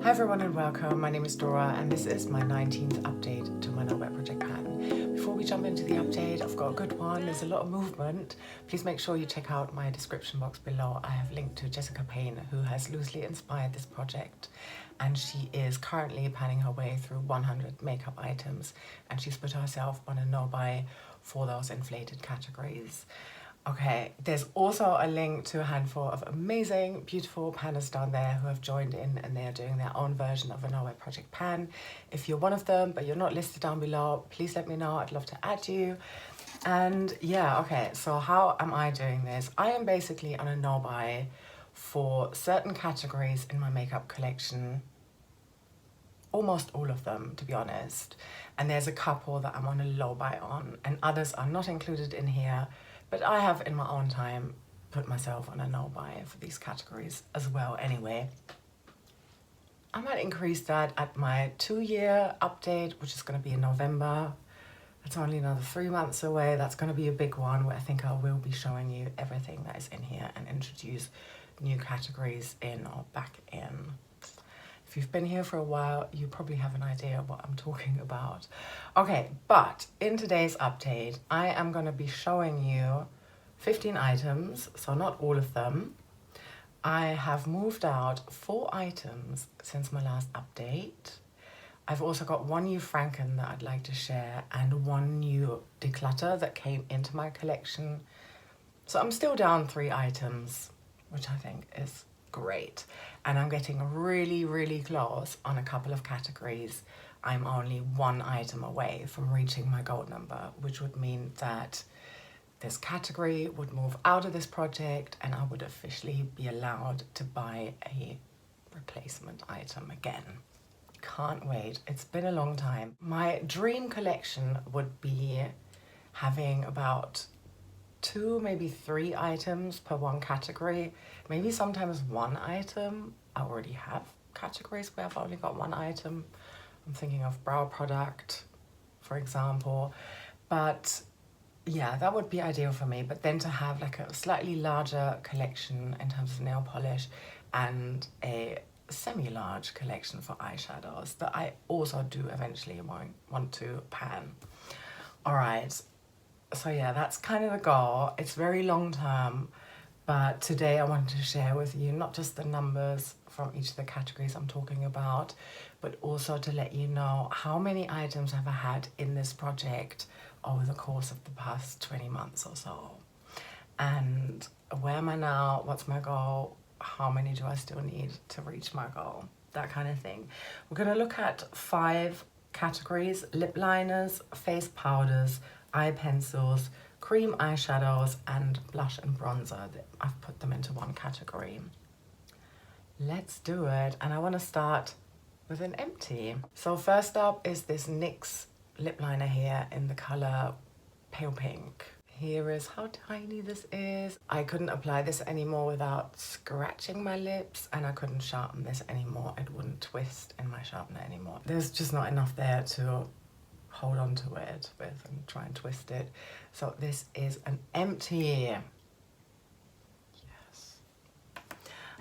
Hi everyone and welcome, my name is Dora and this is my 19th update to my No Wet Project pan. Before we jump into the update, I've got a good one, there's a lot of movement. Please make sure you check out my description box below. I have linked to Caena, who has loosely inspired this project, and she is currently panning her way through 100 makeup items, and she's put herself on a no-buy for those inflated categories. Okay, there's also a link to a handful of amazing, beautiful panners down there who have joined in and they are doing their own version of a No Wet Project pan. If you're one of them but you're not listed down below, please let me know, I'd love to add you. And yeah, okay, so how am I doing this? I am basically on a no-buy for certain categories in my makeup collection. Almost all of them, to be honest. And there's a couple that I'm on a low buy on, and others are not included in here. But I have, in my own time, put myself on a no-buy for these categories as well anyway. I might increase that at my 2-year update, which is going to be in November. That's only another 3 months away. That's going to be a big one where I think I will be showing you everything that is in here and introduce new categories in or back in. If you've been here for a while, you probably have an idea of what I'm talking about. Okay, but in today's update, I am going to be showing you 15 items, so not all of them. I have moved out 4 items since my last update. I've also got 1 new Franken that I'd like to share and 1 new declutter that came into my collection. So I'm still down 3 items, which I think is great. And I'm getting really close on a couple of categories. I'm only 1 item away from reaching my goal number, which would mean that this category would move out of this project and I would officially be allowed to buy a replacement item again. Can't wait, it's been a long time. My dream collection would be having about 2, maybe 3 items per 1 category, maybe sometimes 1 item. I already have categories where I've only got 1 item. I'm thinking of brow product, for example, but yeah, that would be ideal for me. But then to have like a slightly larger collection in terms of nail polish and a semi-large collection for eyeshadows that I also do eventually want to pan. All right. So yeah, that's kind of the goal. It's very long term, but today I wanted to share with you not just the numbers from each of the categories I'm talking about, but also to let you know how many items have I had in this project over the course of the past 20 months or so. And where am I now? What's my goal? How many do I still need to reach my goal? That kind of thing. We're gonna look at 5 categories: lip liners, face powders, eye pencils, cream eyeshadows, and blush and bronzer. I've put them into 1 category. Let's do it. And I want to start with an empty. So first up is this NYX lip liner here in the color Pale Pink. Here is how tiny this is. I couldn't apply this anymore without scratching my lips, and I couldn't sharpen this anymore. It wouldn't twist in my sharpener anymore. There's just not enough there to hold on to it with and try and twist it. So this is an empty. Yes.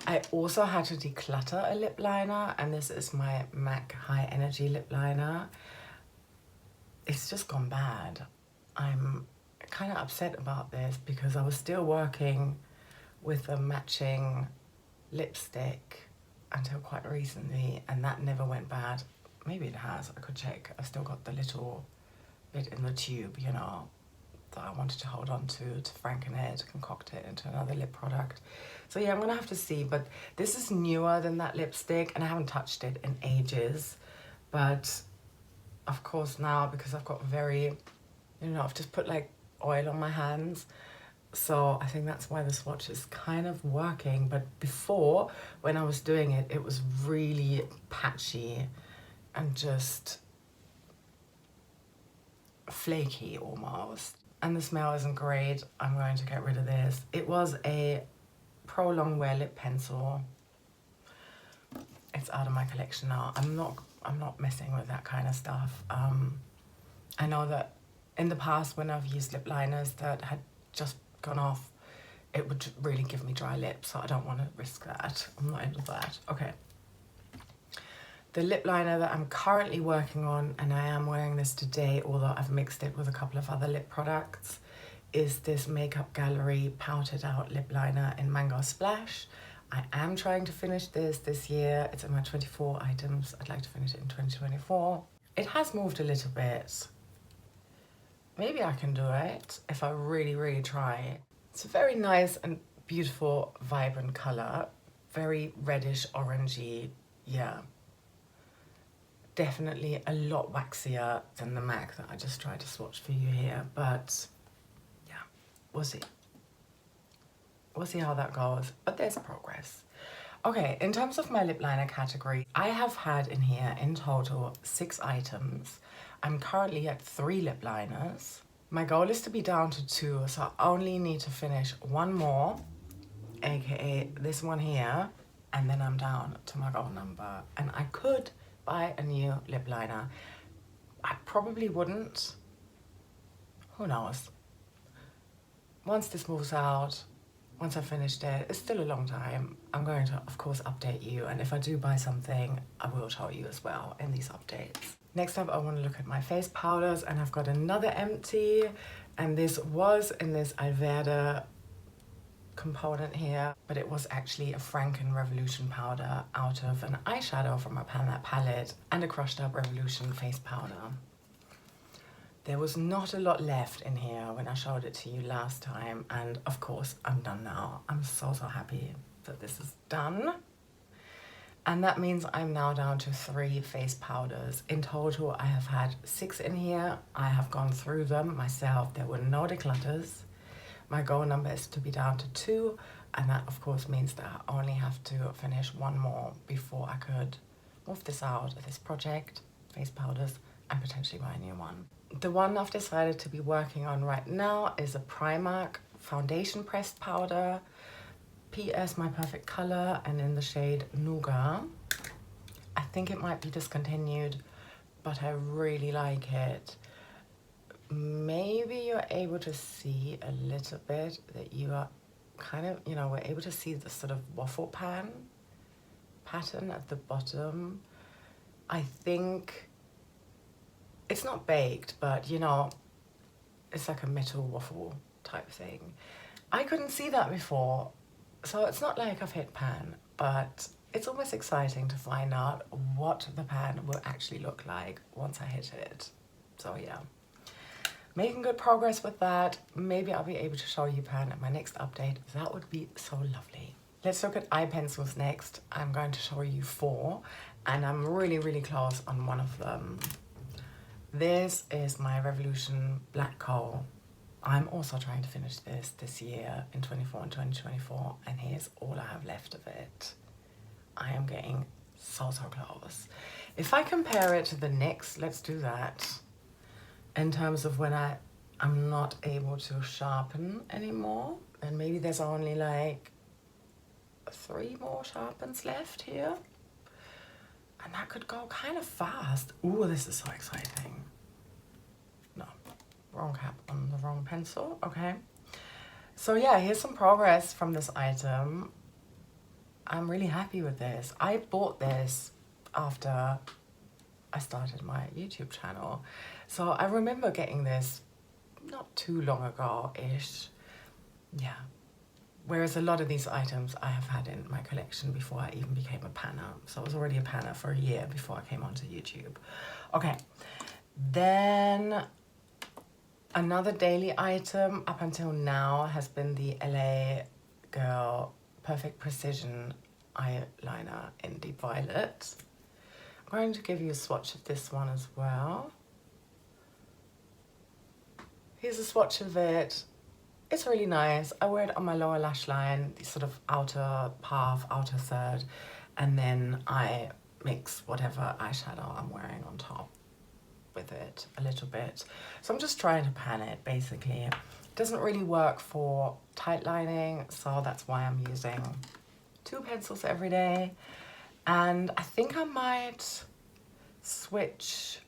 I also had to declutter a lip liner, and this is my MAC High Energy lip liner. It's just gone bad. I'm kind of upset about this because I was still working with a matching lipstick until quite recently, and that never went bad. Maybe it has, I could check. I've still got the little bit in the tube, you know, that I wanted to hold on to Franken to concoct it into another lip product. So yeah, I'm gonna have to see, but this is newer than that lipstick and I haven't touched it in ages. But of course now, because I've got very, you know, I've just put like oil on my hands. So I think that's why the swatch is kind of working. But before, when I was doing it, it was really patchy and just flaky almost. And the smell isn't great. I'm going to get rid of this. It was a Pro Longwear lip pencil. It's out of my collection now. I'm not messing with that kind of stuff. I know that in the past when I've used lip liners that had just gone off, it would really give me dry lips, so I don't want to risk that. I'm not into that. Okay. The lip liner that I'm currently working on, and I am wearing this today, although I've mixed it with a couple of other lip products, is this Makeup Gallery Powdered Out Lip Liner in Mango Splash. I am trying to finish this year. It's in my 24 items. I'd like to finish it in 2024. It has moved a little bit. Maybe I can do it if I really, really try. It's a very nice and beautiful, vibrant color. Very reddish, orangey, yeah. Definitely a lot waxier than the MAC that I just tried to swatch for you here, but yeah, we'll see. We'll see how that goes, but there's progress. Okay, in terms of my lip liner category, I have had in here in total 6 items. I'm currently at 3 lip liners. My goal is to be down to 2, so I only need to finish 1 more, aka this one here, and then I'm down to my goal number. And I could buy a new lip liner. I probably wouldn't. Who knows? Once this moves out, once I've finished it, it's still a long time. I'm going to, of course, update you. And if I do buy something, I will show you as well in these updates. Next up, I want to look at my face powders, and I've got another empty. And this was in this Lavender component here, but it was actually a Franken Revolution powder out of an eyeshadow from my palette and a crushed up Revolution face powder. There was not a lot left in here when I showed it to you last time, and of course I'm done now. I'm so happy that this is done. And that means I'm now down to 3 face powders. In total, I have had 6 in here. I have gone through them myself. There were no declutters. My goal number is to be down to 2, and that of course means that I only have to finish 1 more before I could move this out of this project, face powders, and potentially buy a new one. The one I've decided to be working on right now is a Primark foundation pressed powder, PS My Perfect Color, and in the shade Nougat. I think it might be discontinued, but I really like it. Maybe you're able to see a little bit that you are kind of, you know, we're able to see the sort of waffle pan pattern at the bottom. I think it's not baked, but you know, it's like a metal waffle type thing. I couldn't see that before, so it's not like I've hit pan, but it's almost exciting to find out what the pan will actually look like once I hit it. So yeah. Making good progress with that. Maybe I'll be able to show you pan at my next update. That would be so lovely. Let's look at eye pencils next. I'm going to show you 4, and I'm really, really close on one of them. This is my Revolution Black Coal. I'm also trying to finish this year in 24 and 2024, and here's all I have left of it. I am getting so close. If I compare it to the NYX, let's do that. In terms of when I'm not able to sharpen anymore, and maybe there's only like 3 more sharpens left here, and that could go kind of fast. Ooh, this is so exciting. No, wrong cap on the wrong pencil. Okay, so yeah, here's some progress from this item. I'm really happy with this. I bought this after I started my YouTube channel. So I remember getting this not too long ago-ish. Yeah. Whereas a lot of these items I have had in my collection before I even became a panner. So I was already a panner for a year before I came onto YouTube. Okay. Then another daily item up until now has been the LA Girl Perfect Precision eyeliner in Deep Violet. I'm going to give you a swatch of this one as well. Here's a swatch of it. It's really nice. I wear it on my lower lash line, the sort of outer half, outer third, and then I mix whatever eyeshadow I'm wearing on top with it a little bit. So I'm just trying to pan it, basically. It doesn't really work for tight lining, so that's why I'm using 2 pencils every day. And I think I might switch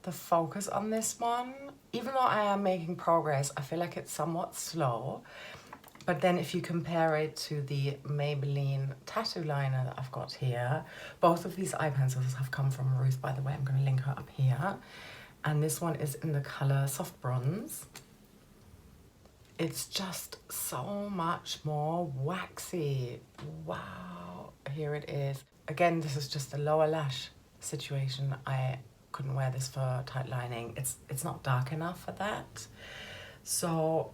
the focus on this one. Even though I am making progress, I feel like it's somewhat slow. But then if you compare it to the Maybelline tattoo liner that I've got here, both of these eye pencils have come from Ruth, by the way. I'm going to link her up here. And this one is in the color Soft Bronze. It's just so much more waxy. Wow, here it is. Again, this is just a lower lash situation. I couldn't wear this for tight lining. It's not dark enough for that. So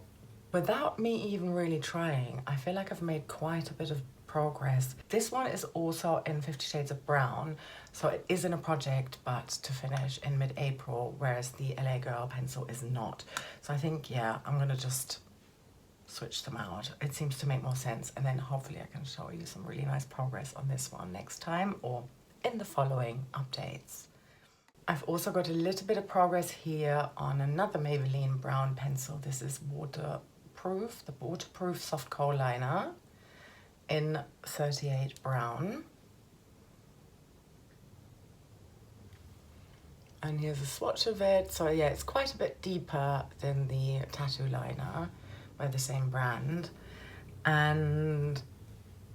without me even really trying, I feel like I've made quite a bit of progress. This one is also in 50 Shades of Brown, so it is in a project, but to finish in mid-April, whereas the LA Girl pencil is not. So I think, yeah, I'm gonna just switch them out. It seems to make more sense, and then hopefully I can show you some really nice progress on this one next time or in the following updates. I've also got a little bit of progress here on another Maybelline brown pencil. This is Waterproof, the Waterproof Soft Kohl Liner in 38 Brown. And here's a swatch of it. So yeah, it's quite a bit deeper than the tattoo liner by the same brand. And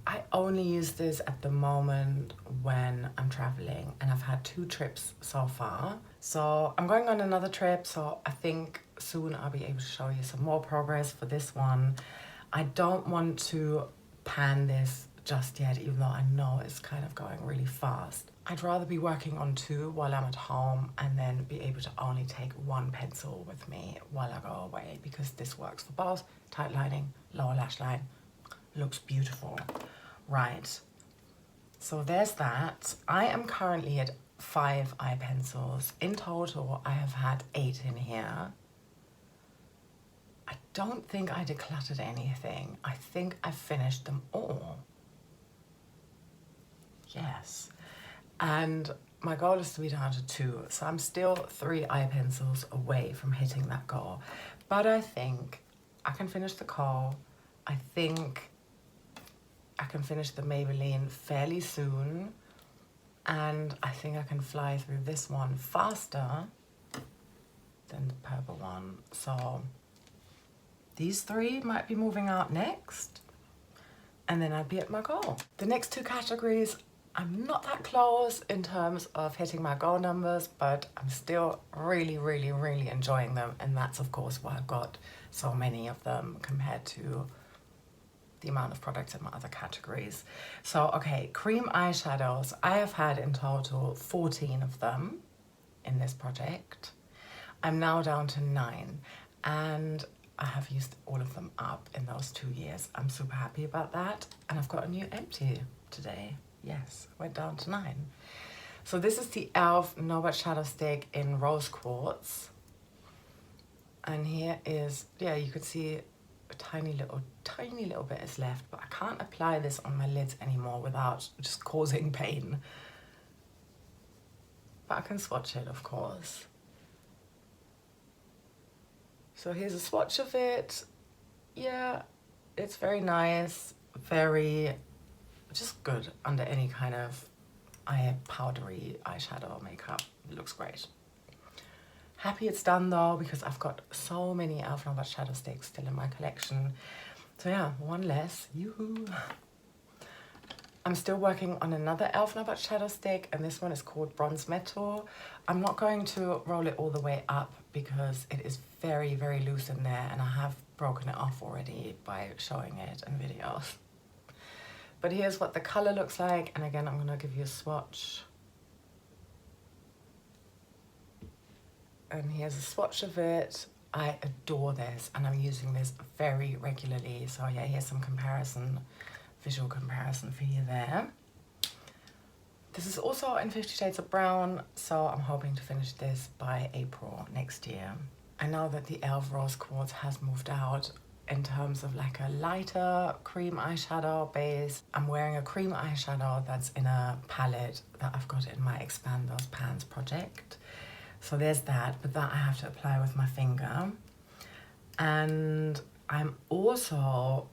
I only use this at the moment when I'm traveling, and I've had 2 trips so far. So I'm going on another trip, so I think soon I'll be able to show you some more progress for this one. I don't want to pan this just yet, even though I know it's kind of going really fast. I'd rather be working on 2 while I'm at home and then be able to only take 1 pencil with me while I go away, because this works for both tight lining, lower lash line. Looks beautiful. Right, so there's that. I am currently at 5 eye pencils. In total, I have had 8 in here. I don't think I decluttered anything. I think I finished them all. Yes. And my goal is to be down to 2. So I'm still 3 eye pencils away from hitting that goal. But I think I can finish the Kohl. I think I can finish the Maybelline fairly soon. And I think I can fly through this one faster than the purple one. So these 3 might be moving out next. And then I'd be at my goal. The next 2 categories, I'm not that close in terms of hitting my goal numbers, but I'm still really, really, really enjoying them. And that's of course why I've got so many of them compared to the amount of products in my other categories. So, okay, cream eyeshadows. I have had in total 14 of them in this project. I'm now down to 9, and I have used all of them up in those 2 years. I'm super happy about that. And I've got a new empty today. Yes, went down to 9. So this is the e.l.f. No Budge Shadow Stick in Rose Quartz. And here is, yeah, you could see a tiny little bit is left, but I can't apply this on my lids anymore without just causing pain. But I can swatch it, of course. So here's a swatch of it. Yeah, it's very nice, very just good under any kind of powdery eyeshadow makeup. It looks great. Happy it's done though, because I've got so many e.l.f. No Budge Shadow Sticks still in my collection. So yeah, 1 less, yoo-hoo. I'm still working on another e.l.f. No Budge Shadow Stick, and this one is called Bronze Metal. I'm not going to roll it all the way up because it is very, very loose in there, and I have broken it off already by showing it in videos. But here's what the color looks like, and again, I'm gonna give you a swatch. And here's a swatch of it. I adore this, and I'm using this very regularly. So yeah, here's some comparison, visual comparison for you there. This is also in 50 Shades of Brown, so I'm hoping to finish this by April next year. I know that the e.l.f. Rose Quartz has moved out in terms of like a lighter cream eyeshadow base. I'm wearing a cream eyeshadow that's in a palette that I've got in my Expand Those Pans project. So there's that, but that I have to apply with my finger. And I'm also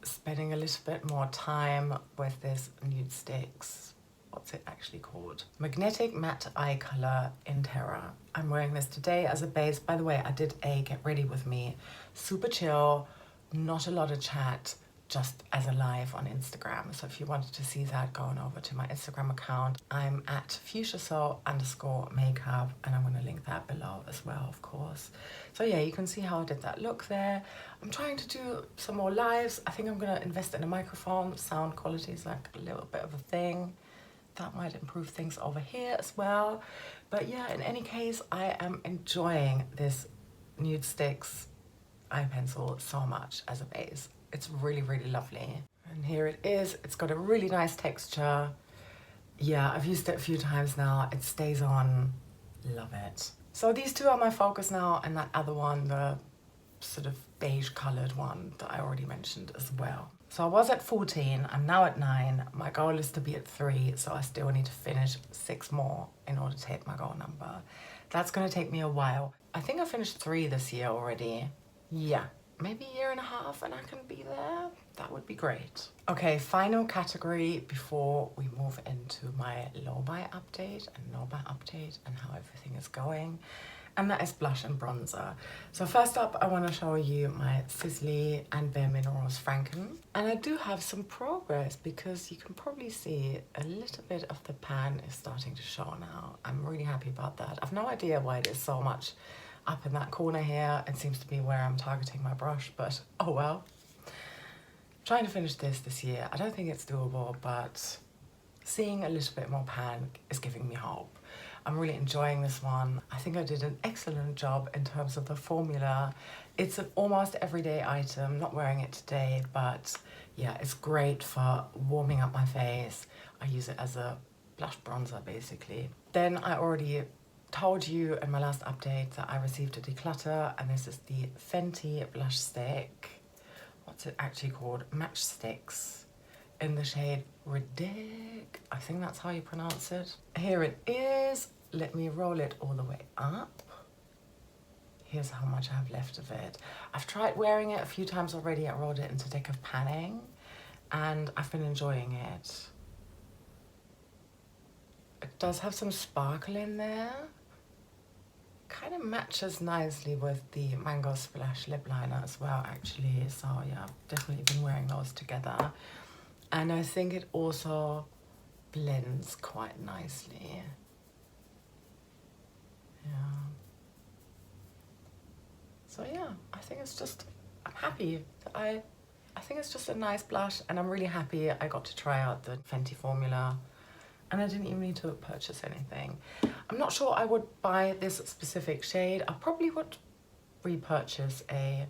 spending a little bit more time with this Nude Sticks. What's it actually called? Magnetic Matte Eye Color in Terra. I'm wearing this today as a base. By the way, I did a Get Ready With Me super chill not a lot of chat, just as a live on Instagram. So if you wanted to see that, go on over to my Instagram account. I'm at fuchsiasoul_makeup, and I'm going to link that below as well, of course. So yeah, you can see how I did that look there. I'm trying to do some more lives. I think I'm going to invest in a microphone. Sound quality is like a little bit of a thing. That might improve things over here as well. But yeah, in any case, I am enjoying this Nude Sticks eye pencil so much as a base. It's really, really lovely. And here it is. It's got a really nice texture. Yeah, I've used it a few times now. It stays on. Love it. So these two are my focus now, and that other one, the sort of beige colored one that I already mentioned as well. So I was at 14, I'm now at 9. My goal is to be at 3, so I still need to finish 6 more in order to hit my goal number. That's gonna take me a while. I think I finished 3 this year already. Yeah, maybe a year and a half and I can be there. That would be great. Okay, final category before we move into my low-buy update and no-buy update and how everything is going. And that is blush and bronzer. So first up, I want to show you my Sisley and Bare Minerals Franken. And I do have some progress because you can probably see a little bit of the pan is starting to show now. I'm really happy about that. I've no idea why it is so much up in that corner here. It seems to be where I'm targeting my brush, but oh well. Trying to finish this year. I don't think it's doable, but seeing a little bit more pan is giving me hope. I'm really enjoying this one. I think I did an excellent job in terms of the formula. It's an almost everyday item, not wearing it today, but yeah, it's great for warming up my face. I use it as a blush bronzer basically. Then I already told you in my last update that I received a declutter, and this is the Fenty blush stick. What's it actually called? Matchsticks. In the shade Ridic, I think that's how you pronounce it. Here it is. Let me roll it all the way up. Here's how much I have left of it. I've tried wearing it a few times already. I rolled it into Deck of Panning and I've been enjoying it. It does have some sparkle in there. Kind of matches nicely with the Mango Splash lip liner as well, actually. So yeah, I've definitely been wearing those together. And I think it also blends quite nicely. Yeah. So yeah, I think it's just, I'm happy. I think it's just a nice blush, and I'm really happy I got to try out the Fenty formula. And I didn't even need to purchase anything. I'm not sure I would buy this specific shade. I probably would repurchase a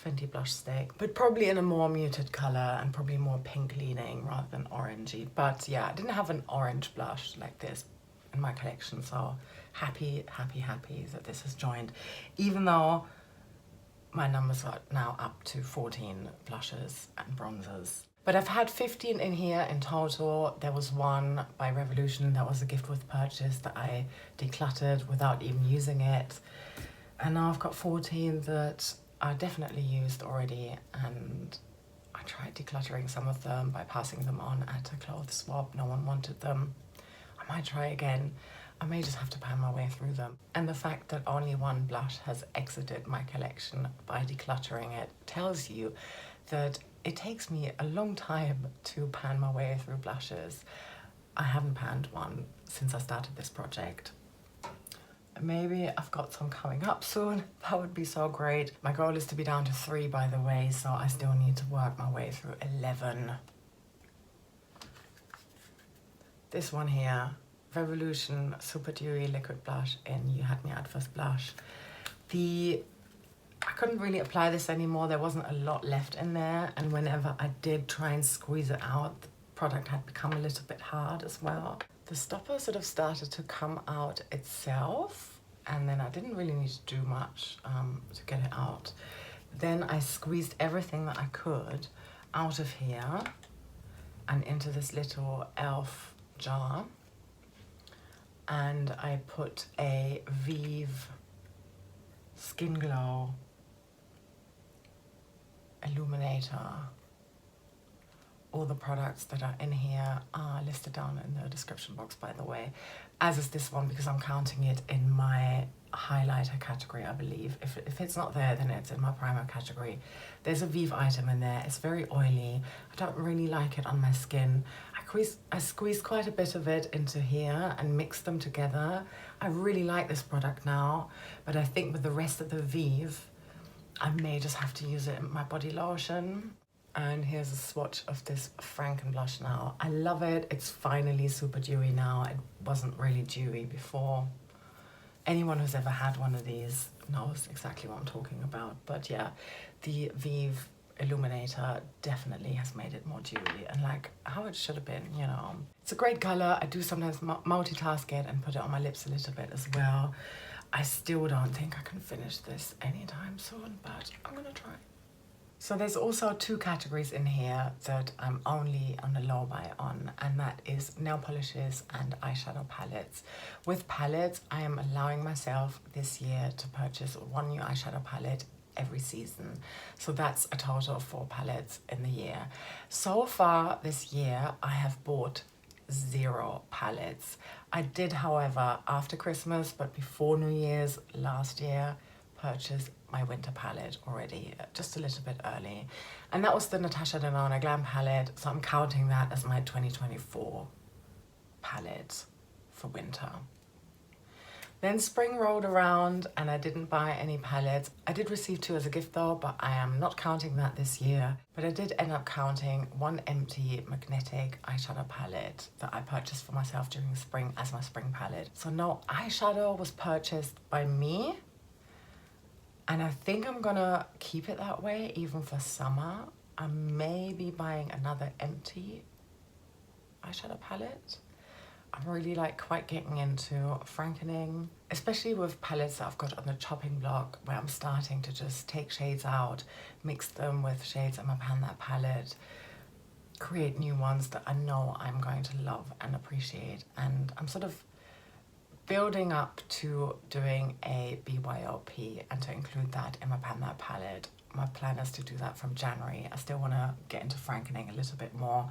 Fenty blush stick, but probably in a more muted color and probably more pink leaning rather than orangey. But yeah, I didn't have an orange blush like this in my collection, so happy that this has joined, even though my numbers are now up to 14 blushes and bronzers. But I've had 15 in here in total. There was one by Revolution that was a gift with purchase that I decluttered without even using it. And now I've got 14 that are definitely used already, and I tried decluttering some of them by passing them on at a clothes swap. No one wanted them. I might try again. I may just have to pan my way through them. And the fact that only one blush has exited my collection by decluttering it tells you that it takes me a long time to pan my way through blushes. I haven't panned one since I started this project. Maybe I've got some coming up soon. That would be so great. My goal is to be down to 3, by the way, so I still need to work my way through 11. This one here, Revolution Super Dewy Liquid Blush in You Had Me at First Blush. I couldn't really apply this anymore. There wasn't a lot left in there, and whenever I did try and squeeze it out, the product had become a little bit hard as well. The stopper sort of started to come out itself, and then I didn't really need to do much to get it out. Then I squeezed everything that I could out of here and into this little e.l.f. jar, and I put a Vive Skin Glow Illuminator All the products that are in here are listed down in the description box, by the way, as is this one, because I'm counting it in my highlighter category, I believe. If it's not there, then it's in my primer category. There's a Vive item in there. It's very oily. I don't really like it on my skin. I squeezed quite a bit of it into here and mixed them together. I really like this product now, but I think with the rest of the Vive, I may just have to use it in my body lotion. And here's a swatch of this Franken blush now. I love it. It's finally super dewy now. It wasn't really dewy before. Anyone who's ever had one of these knows exactly what I'm talking about. But yeah, the Vive Illuminator definitely has made it more dewy and like how it should have been, you know. It's a great color. I do sometimes multitask it and put it on my lips a little bit as well. I still don't think I can finish this anytime soon, but I'm gonna try. So there's also two categories in here that I'm only on the low buy on, and that is nail polishes and eyeshadow palettes. With palettes, I am allowing myself this year to purchase one new eyeshadow palette every season. So that's a total of 4 palettes in the year. So far this year, I have bought 0 palettes. I did, however, after Christmas, but before New Year's last year, purchase my winter palette already, just a little bit early. And that was the Natasha Denona Glam palette, so I'm counting that as my 2024 palette for winter. Then spring rolled around and I didn't buy any palettes. I did receive 2 as a gift though, but I am not counting that this year. But I did end up counting 1 empty magnetic eyeshadow palette that I purchased for myself during spring as my spring palette. So no eyeshadow was purchased by me. And I think I'm gonna keep it that way even for summer. I may be buying another empty eyeshadow palette. I'm really like quite getting into frankening, especially with palettes that I've got on the chopping block where I'm starting to just take shades out, mix them with shades in my Pan That palette, create new ones that I know I'm going to love and appreciate. And I'm sort of building up to doing a BYOP and to include that in my Pan That palette. My plan is to do that from January. I still want to get into frankening a little bit more,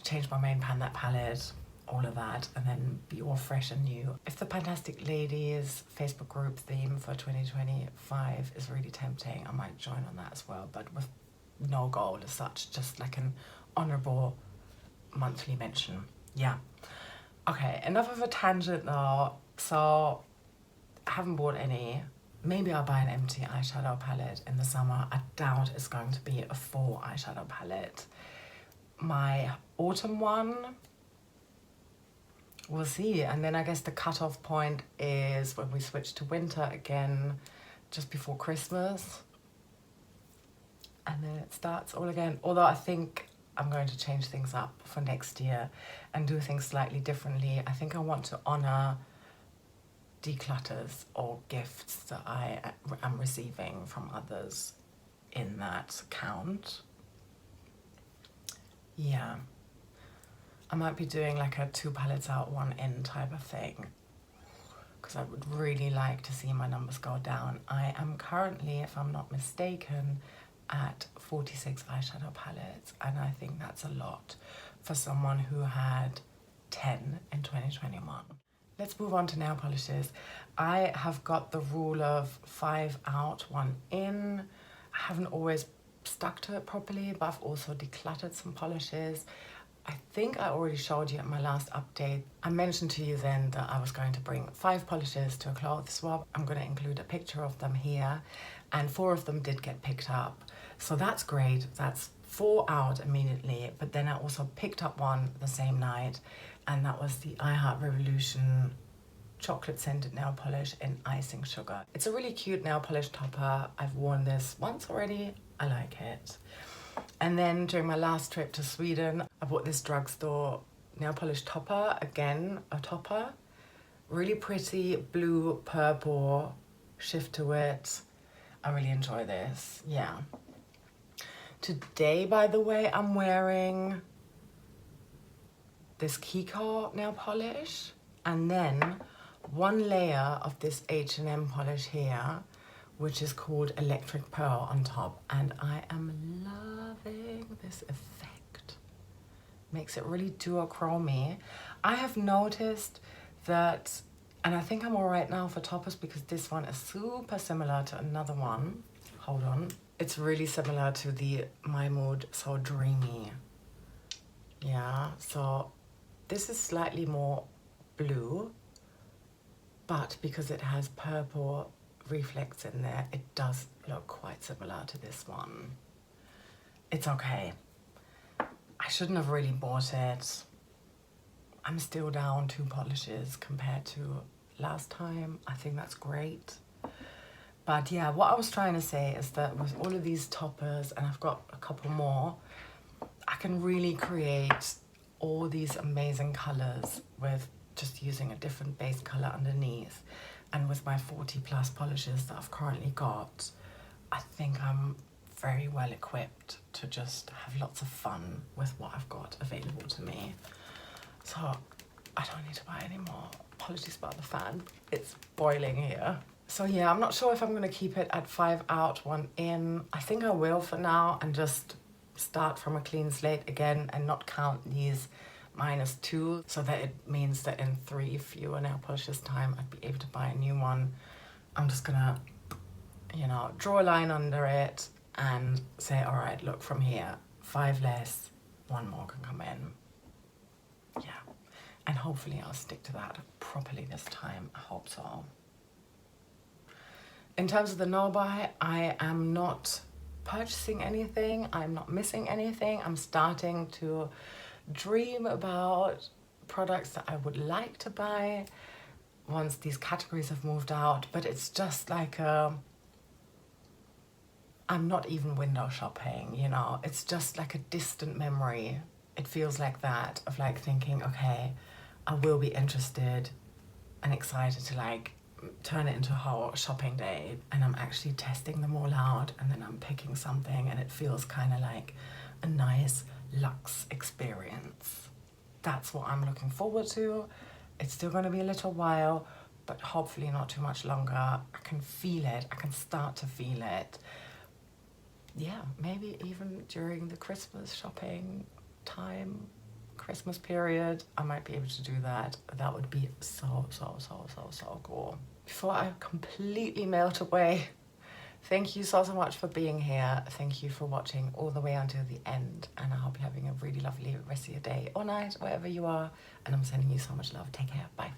change my main Pan That palette, all of that, and then be all fresh and new. If the Fantastic Ladies Facebook group theme for 2025 is really tempting, I might join on that as well, but with no goal as such, just like an honorable monthly mention. Yeah. Okay, enough of a tangent now. So I haven't bought any. Maybe I'll buy an empty eyeshadow palette in the summer. I doubt it's going to be a full eyeshadow palette. My autumn one, we'll see. And then I guess the cutoff point is when we switch to winter again, just before Christmas. And then it starts all again. Although I think I'm going to change things up for next year and do things slightly differently. I think I want to honor declutters or gifts that I am receiving from others in that count. Yeah. I might be doing like a 2 palettes out, 1 in type of thing, because I would really like to see my numbers go down. I am currently, if I'm not mistaken, at 46 eyeshadow palettes, and I think that's a lot for someone who had 10 in 2021. Let's move on to nail polishes. I have got the rule of 5 out, 1 in. I haven't always stuck to it properly, but I've also decluttered some polishes. I think I already showed you at my last update. I mentioned to you then that I was going to bring 5 polishes to a clothes swap. I'm going to include a picture of them here, and 4 of them did get picked up. So that's great. That's 4 out immediately, but then I also picked up 1 the same night, and that was the I Heart Revolution chocolate scented nail polish in icing sugar. It's a really cute nail polish topper. I've worn this once already. I like it. And then during my last trip to Sweden, I bought this drugstore nail polish topper, again a topper, really pretty blue purple shift to it. I really enjoy this. Yeah. Today, by the way, I'm wearing this Kiko nail polish and then 1 layer of this H&M polish here, which is called Electric Pearl on top, and I am loving this effect. makes it really duochromy. I have noticed that, and I think I'm all right now for toppers because this one is super similar to another one. Hold on. It's really similar to the My Mood So Dreamy. Yeah, so this is slightly more blue, but because it has purple reflex in there, it does look quite similar to this one. It's okay. I shouldn't have really bought it. I'm still down 2 polishes compared to last time. I think that's great. But yeah, what I was trying to say is that with all of these toppers, and I've got a couple more, I can really create all these amazing colors with just using a different base color underneath. And with my 40 plus polishes that I've currently got, I think I'm very well equipped to just have lots of fun with what I've got available to me. So I don't need to buy any more. Apologies about the fan, it's boiling here. So yeah, I'm not sure if I'm gonna keep it at 5 out, 1 in. I think I will for now and just start from a clean slate again and not count these -2, so that it means that in 3 fewer nail polishes time I'd be able to buy a new one. I'm just gonna, you know, draw a line under it and say, all right, look, from here, 5 less, 1 more can come in. Yeah, and hopefully I'll stick to that properly this time. I hope so. In terms of the no buy, I am not purchasing anything. I'm not missing anything. I'm starting to dream about products that I would like to buy once these categories have moved out, but it's just like I'm not even window shopping, you know, it's just like a distant memory. It feels like that, of like thinking, okay, I will be interested and excited to like turn it into a whole shopping day, and I'm actually testing them all out and then I'm picking something and it feels kind of like a nice luxe experience. That's what I'm looking forward to. It's still going to be a little while, but hopefully not too much longer. I can feel it. I can start to feel it. Yeah, maybe even during the Christmas shopping time, Christmas period, I might be able to do that. That would be so cool. Before I completely melt away, thank you so much for being here. Thank you for watching all the way until the end, and I hope you're having a really lovely rest of your day or night, wherever you are, and I'm sending you so much love. Take care. Bye.